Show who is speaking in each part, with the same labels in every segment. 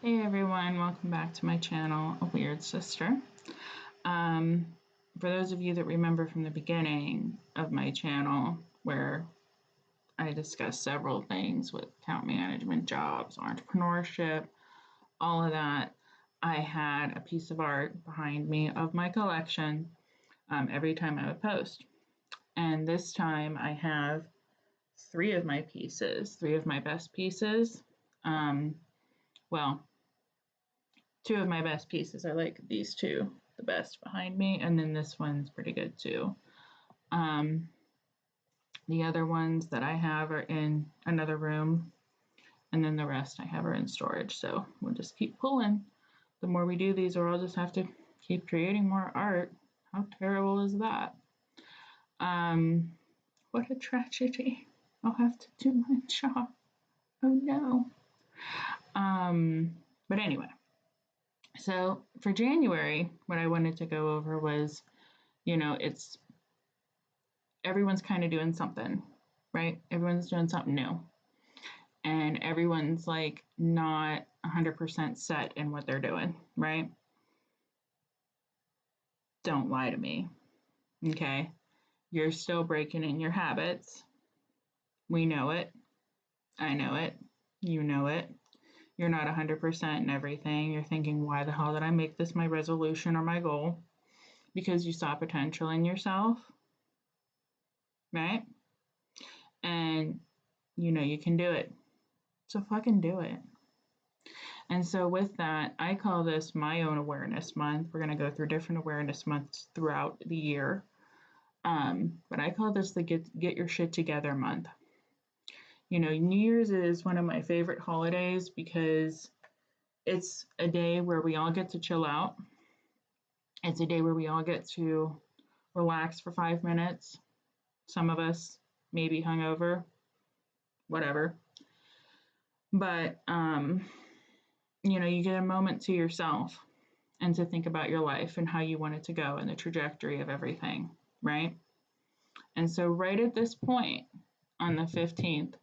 Speaker 1: Hey everyone, welcome back to my channel, A Weird Sister. For those of you that remember from the beginning of my channel, where I discussed several things with account management, jobs, entrepreneurship, all of that, I had a piece of art behind me of my collection every time I would post. And this time I have three of my pieces, three of my best pieces. Well, two of my best pieces. I like these two the best behind me, and then this one's pretty good too. The other ones that I have are in another room, and then the rest I have are in storage. So we'll just keep pulling. The more we do these, or I'll just have to keep creating more art. How terrible is that? What a tragedy. I'll have to do my job. Oh no. But anyway. So for January, what I wanted to go over was, it's everyone's kind of doing something, right? Everyone's doing something new. And everyone's like not 100% set in what they're doing, right? Don't lie to me, okay? You're still breaking in your habits. We know it. I know it. You know it. You're not 100% in everything. You're thinking, why the hell did I make this my resolution or my goal? Because you saw potential in yourself, right? And you know you can do it. So fucking do it. And so with that, I call this my own awareness month. We're going to go through different awareness months throughout the year. But I call this the get your shit together month. New Year's is one of my favorite holidays because it's a day where we all get to chill out. It's a day where we all get to relax for 5 minutes. Some of us may be hungover, whatever. But, you get a moment to yourself and to think about your life and how you want it to go and the trajectory of everything, right? And so right at this point, on the 15th,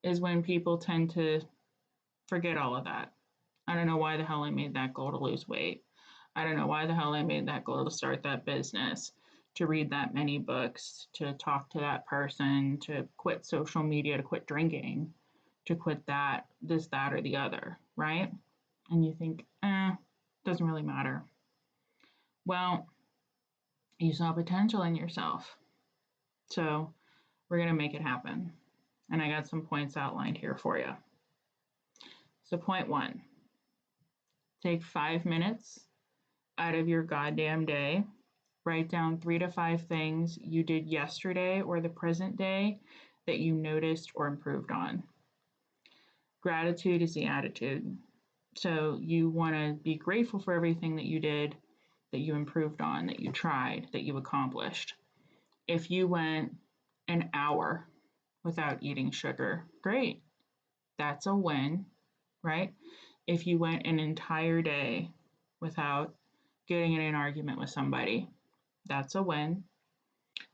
Speaker 1: is when people tend to forget all of that. I don't know why the hell I made that goal to lose weight. I don't know why the hell I made that goal to start that business, to read that many books, to talk to that person, to quit social media, to quit drinking, to quit that, this, that, or the other, right? And you think, doesn't really matter. Well, you saw potential in yourself. So we're going to make it happen. And I got some points outlined here for you. So point 1, take 5 minutes out of your goddamn day. Write down 3 to 5 things you did yesterday or the present day that you noticed or improved on. Gratitude is the attitude. So you want to be grateful for everything that you did, that you improved on, that you tried, that you accomplished. If you went an hour without eating sugar, great. That's a win, right? If you went an entire day without getting in an argument with somebody, that's a win.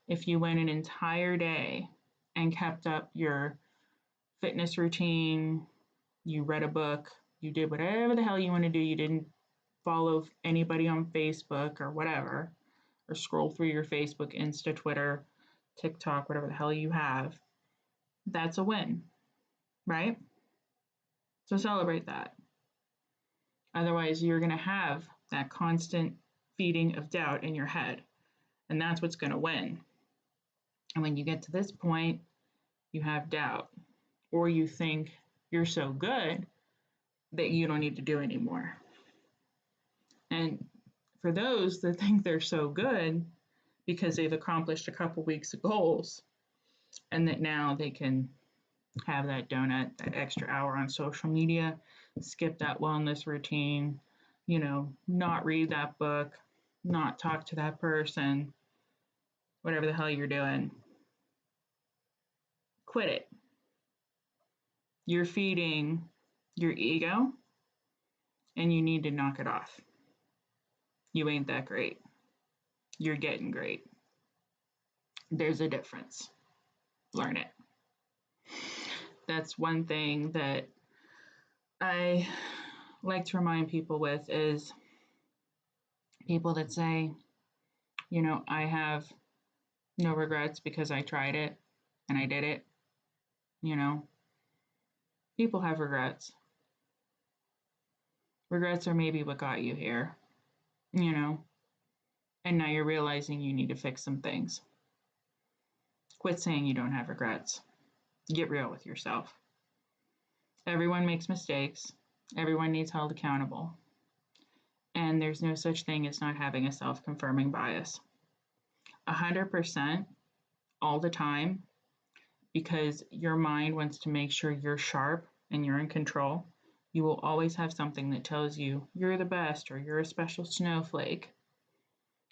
Speaker 1: If you went an entire day and kept up your fitness routine, you read a book, you did whatever the hell you want to do, you didn't follow anybody on Facebook or whatever, or scroll through your Facebook, Insta, Twitter, TikTok, whatever the hell you have, that's a win, right? So celebrate that. Otherwise, you're going to have that constant feeding of doubt in your head, and that's what's going to win. And when you get to this point, you have doubt, or you think you're so good that you don't need to do anymore. And for those that think they're so good because they've accomplished a couple weeks of goals and that now they can have that donut, that extra hour on social media, skip that wellness routine, not read that book, not talk to that person, whatever the hell you're doing, quit it. You're feeding your ego and you need to knock it off. You ain't that great. You're getting great. There's a difference. Learn it. That's one thing that I like to remind people with is people that say, I have no regrets because I tried it and I did it. People have regrets. Regrets are maybe what got you here, and now you're realizing you need to fix some things. Quit saying you don't have regrets. Get real with yourself. Everyone makes mistakes. Everyone needs held accountable. And there's no such thing as not having a self-confirming bias. 100% all the time, because your mind wants to make sure you're sharp and you're in control. You will always have something that tells you you're the best or you're a special snowflake.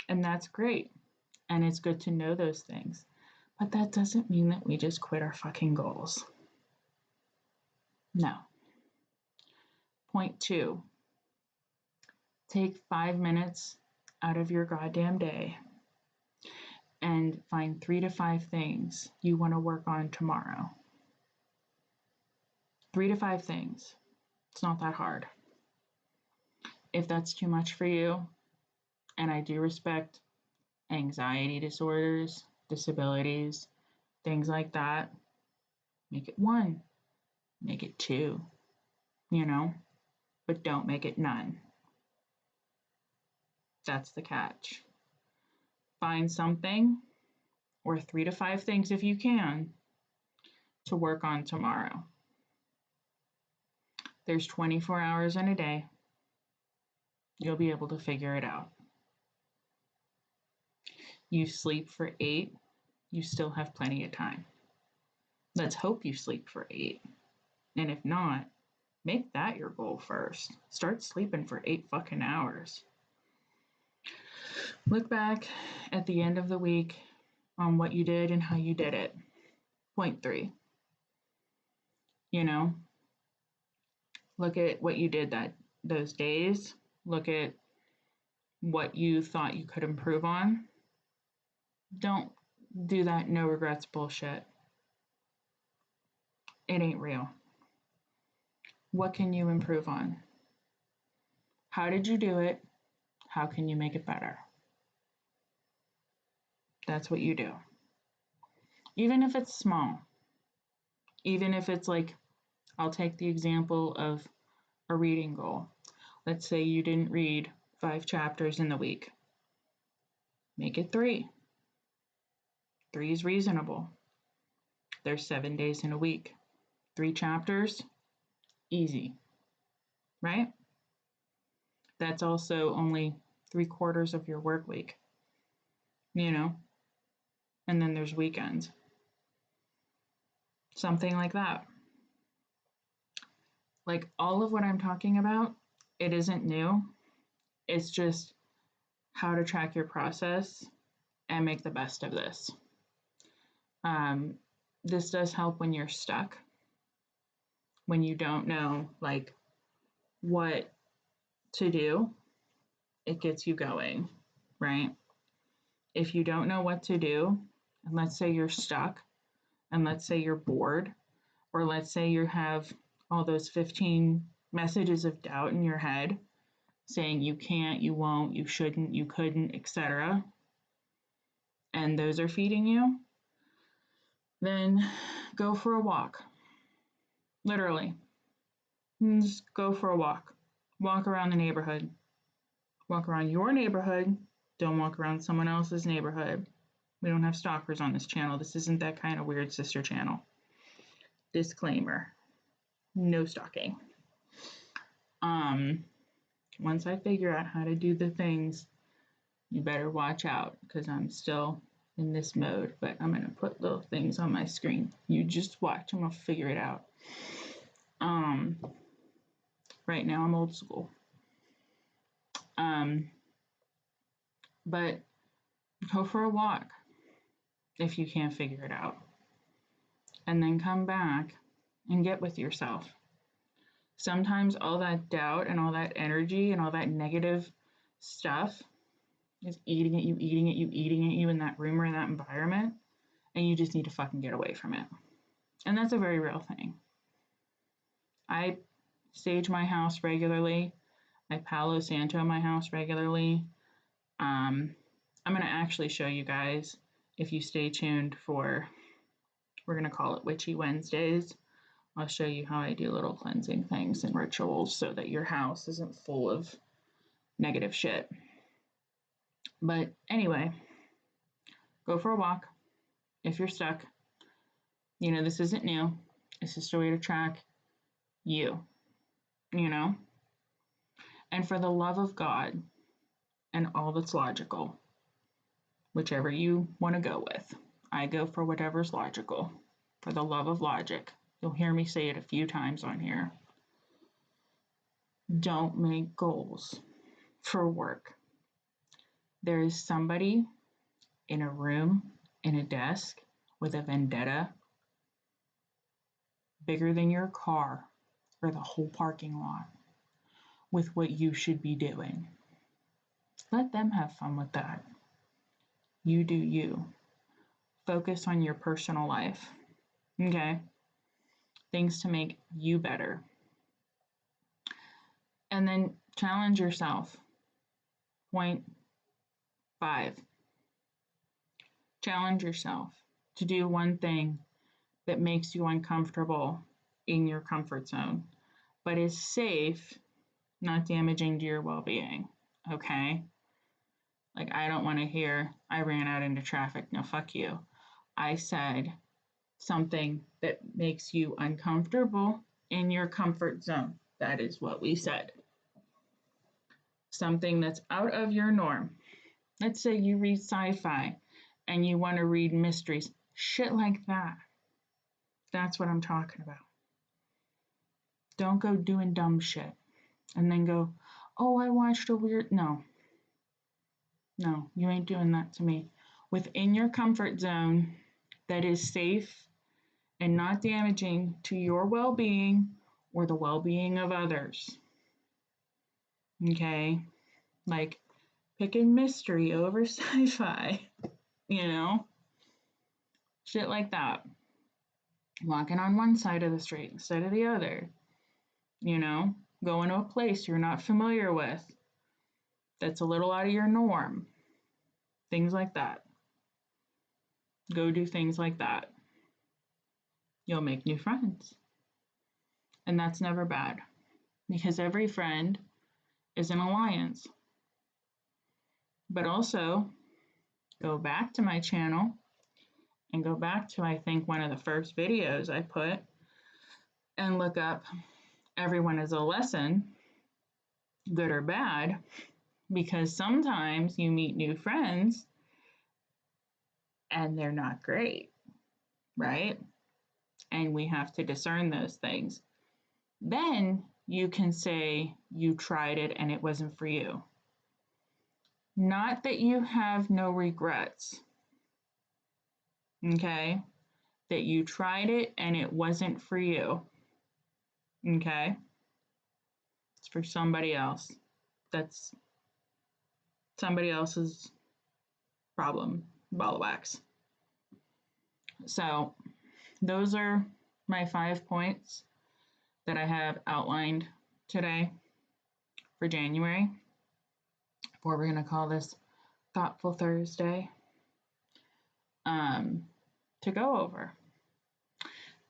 Speaker 1: And that's great. And it's good to know those things. But that doesn't mean that we just quit our fucking goals. No. Point 2, take 5 minutes out of your goddamn day and find 3 to 5 things you want to work on tomorrow. 3 to 5 things. It's not that hard. If that's too much for you, and I do respect anxiety disorders, disabilities, things like that, make it 1, make it 2, but don't make it none. That's the catch. Find something, or 3 to 5 things if you can, to work on tomorrow. There's 24 hours in a day. You'll be able to figure it out. You sleep for 8, you still have plenty of time. Let's hope you sleep for 8. And if not, make that your goal first. Start sleeping for 8 fucking hours. Look back at the end of the week on what you did and how you did it. Point 3. Look at what you did those days. Look at what you thought you could improve on. Don't do that no regrets bullshit. It ain't real. What can you improve on? How did you do it? How can you make it better? That's what you do. Even if it's small. Even if it's like, I'll take the example of a reading goal. Let's say you didn't read 5 chapters in the week. Make it 3. 3 is reasonable. There's 7 days in a week. 3 chapters, easy, right? That's also only 3/4 of your work week, and then there's weekends. Something like that. Like all of what I'm talking about, it isn't new. It's just how to track your process and make the best of this. This does help when you're stuck, when you don't know what to do. It gets you going, right? If you don't know what to do, and let's say you're stuck, and let's say you're bored, or let's say you have all those 15 messages of doubt in your head saying you can't, you won't, you shouldn't, you couldn't, etc., and those are feeding you, then go for a walk. Literally. Just go for a walk. Walk around the neighborhood. Walk around your neighborhood. Don't walk around someone else's neighborhood. We don't have stalkers on this channel. This isn't that kind of weird sister channel. Disclaimer. No stalking. Once I figure out how to do the things, you better watch out because I'm still in this mode, but I'm going to put little things on my screen. You just watch. I'm going to figure it out. Right now I'm old school. But go for a walk if you can't figure it out. And then come back and get with yourself. Sometimes all that doubt and all that energy and all that negative stuff is eating at you in that room or in that environment, and you just need to fucking get away from it. And that's a very real thing. I sage my house regularly. I Palo Santo my house regularly. I'm going to actually show you guys, if you stay tuned for, we're going to call it Witchy Wednesdays. I'll show you how I do little cleansing things and rituals so that your house isn't full of negative shit. But anyway, go for a walk if you're stuck. You know, this isn't new. It's just a way to track you, you know? And for the love of God and all that's logical, whichever you want to go with, I go for whatever's logical. For the love of logic, you'll hear me say it a few times on here. Don't make goals for work. There is somebody in a room, in a desk, with a vendetta bigger than your car or the whole parking lot with what you should be doing. Let them have fun with that. You do you. Focus on your personal life. Okay? Things to make you better. And then challenge yourself. Point 5. Challenge yourself to do one thing that makes you uncomfortable in your comfort zone, but is safe, not damaging to your well-being. Okay? Like, I don't want to hear, I ran out into traffic. No, fuck you. I said something that makes you uncomfortable in your comfort zone. That is what we said. Something that's out of your norm. Let's say you read sci-fi and you want to read mysteries. Shit like that. That's what I'm talking about. Don't go doing dumb shit and then go, oh, I watched a weird... No, you ain't doing that to me. Within your comfort zone that is safe and not damaging to your well-being or the well-being of others. Okay? Like picking mystery over sci-fi, you know? Shit like that. Walking on one side of the street instead of the other. You know? Going to a place you're not familiar with that's a little out of your norm. Things like that. Go do things like that. You'll make new friends. And that's never bad, because every friend is an alliance. But also, go back to my channel and go back to, I think, one of the first videos I put and look up Everyone is a Lesson, good or bad, because sometimes you meet new friends and they're not great, right? And we have to discern those things. Then you can say you tried it and it wasn't for you. Not that you have no regrets, okay? That you tried it and it wasn't for you, okay? It's for somebody else. That's somebody else's problem, ball of wax. So those are my 5 points that I have outlined today for January, or we're going to call this Thoughtful Thursday, to go over.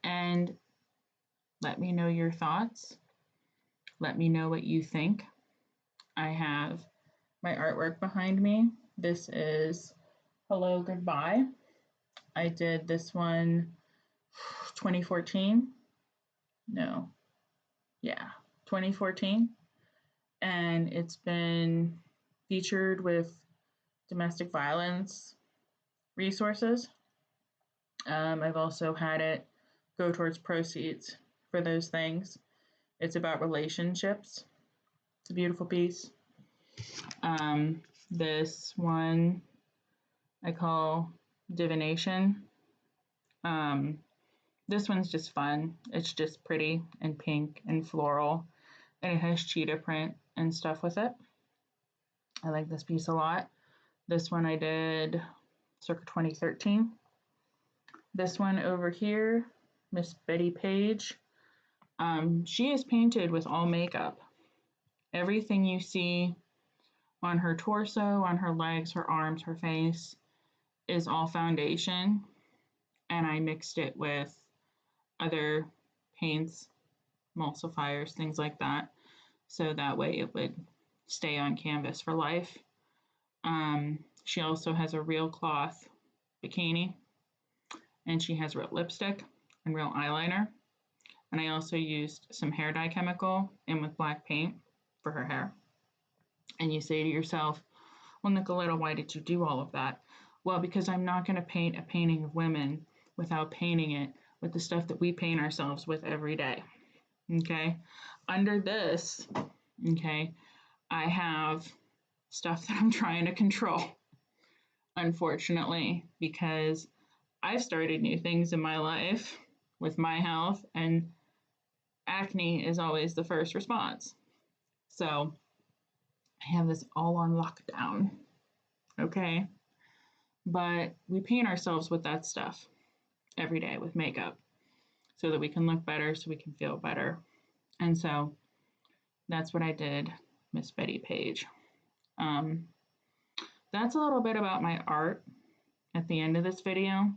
Speaker 1: And let me know your thoughts. Let me know what you think. I have my artwork behind me. This is Hello Goodbye. I did this one 2014. No. Yeah, 2014. And it's been featured with domestic violence resources. I've also had it go towards proceeds for those things. It's about relationships. It's a beautiful piece. This one I call Divination. This one's just fun. It's just pretty and pink and floral, and it has cheetah print and stuff with it. I like this piece a lot. This one I did circa 2013. This one over here, Miss Betty Page. She is painted with all makeup. Everything you see on her torso, on her legs, her arms, her face is all foundation. And I mixed it with other paints, emulsifiers, things like that. So that way it would stay on canvas for life. She also has a real cloth bikini, and she has real lipstick and real eyeliner. And I also used some hair dye chemical in with black paint for her hair. And you say to yourself, well, Nicoletta, why did you do all of that? Well, because I'm not going to paint a painting of women without painting it with the stuff that we paint ourselves with every day. Okay. Under this, okay, I have stuff that I'm trying to control, unfortunately, because I've started new things in my life with my health, and acne is always the first response. So I have this all on lockdown. Okay. But we paint ourselves with that stuff every day with makeup so that we can look better, so we can feel better. And so that's what I did, Miss Betty Page. That's a little bit about my art at the end of this video.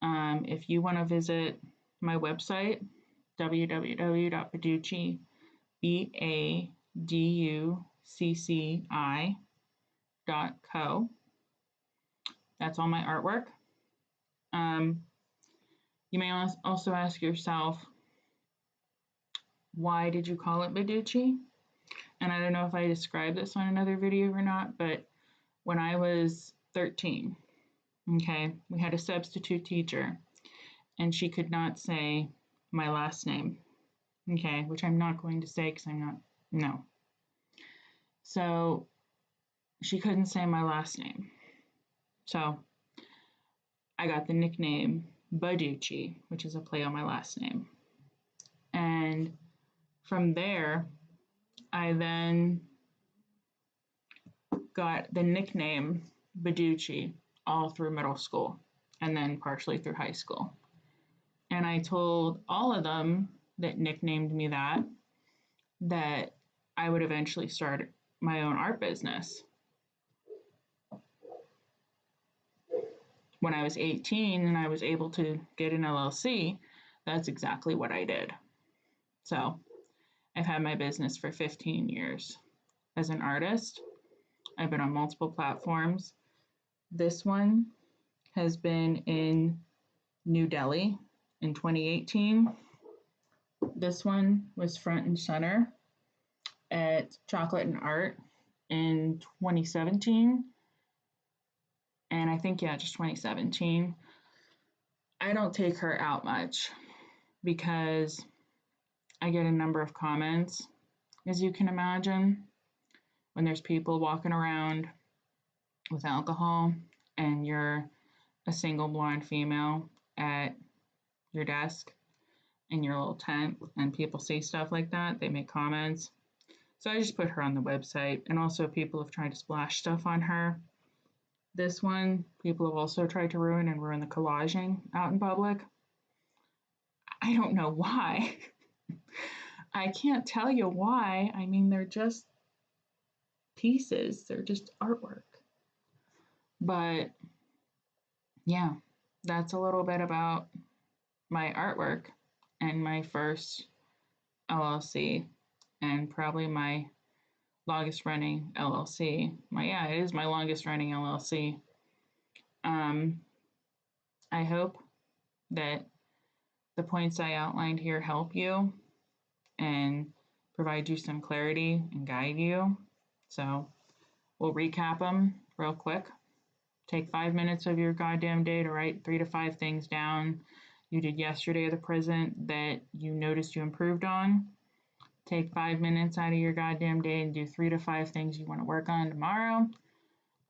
Speaker 1: If you want to visit my website, www.baducci, BADUCCI.co. That's all my artwork. You may also ask yourself, why did you call it Baducci? And I don't know if I described this on another video or not, but when I was 13, okay, we had a substitute teacher, and she could not say my last name, okay, which I'm not going to say because I'm not, no. So she couldn't say my last name. So I got the nickname Baducci, which is a play on my last name. And from there, I then got the nickname Baducci all through middle school and then partially through high school. And I told all of them that nicknamed me that I would eventually start my own art business. When I was 18 and I was able to get an LLC, that's exactly what I did. So I've had my business for 15 years. As an artist, I've been on multiple platforms. This one has been in New Delhi in 2018. This one was front and center at Chocolate and Art in 2017. And I think, yeah, just 2017. I don't take her out much because I get a number of comments, as you can imagine, when there's people walking around with alcohol and you're a single blonde female at your desk in your little tent and people see stuff like that, they make comments. So I just put her on the website, and also people have tried to splash stuff on her. This one, people have also tried to ruin the collaging out in public. I don't know why. I can't tell you why. I mean, they're just pieces, they're just artwork. But yeah, that's a little bit about my artwork and my first LLC, and probably my longest running LLC. It is my longest running LLC. I hope that the points I outlined here help you and provide you some clarity and guide you. So we'll recap them real quick. Take 5 minutes of your goddamn day to write 3 to 5 things down you did yesterday or the present that you noticed you improved on. Take 5 minutes out of your goddamn day and do 3 to 5 things you want to work on tomorrow.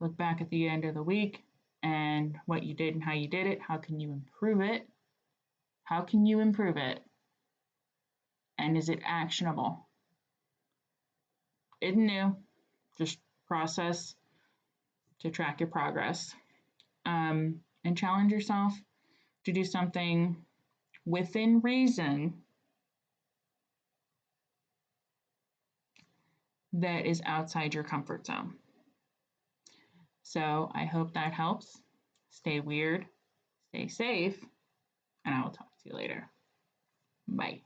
Speaker 1: Look back at the end of the week and what you did and how you did it. How can you improve it? How can you improve it? And is it actionable? Isn't new. Just process to track your progress. And challenge yourself to do something within reason that is outside your comfort zone. So I hope that helps. Stay weird, stay safe, and I will talk to you later. Bye.